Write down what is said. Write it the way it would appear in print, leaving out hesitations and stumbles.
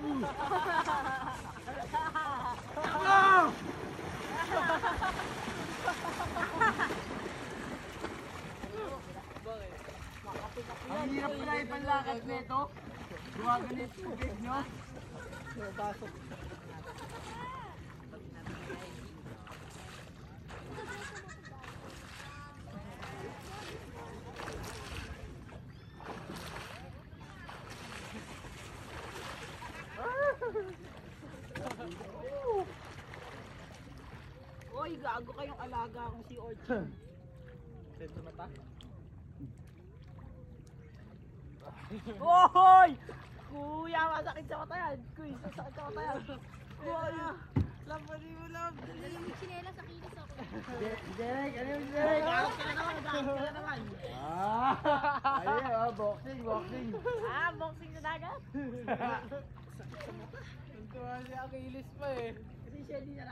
Ang hirap pala ipanlakad nito. Gumaganit tubig nyo. Pasok. Oy, gago kayong alaga akong si Orchard. Sento na ta? Oy! Kuya, masakit sa mata yan. Kuya, masakit sa mata yan. Kuya, lampani mo lang. Sinela sa kilis ako. Derek, ano yung Derek? Gawag ka na naman, gawag ka na naman. Ayun, boxing, boxing. Boxing sa dagat. Ang tuwa siya, Achilles pa eh. Kasi siya di na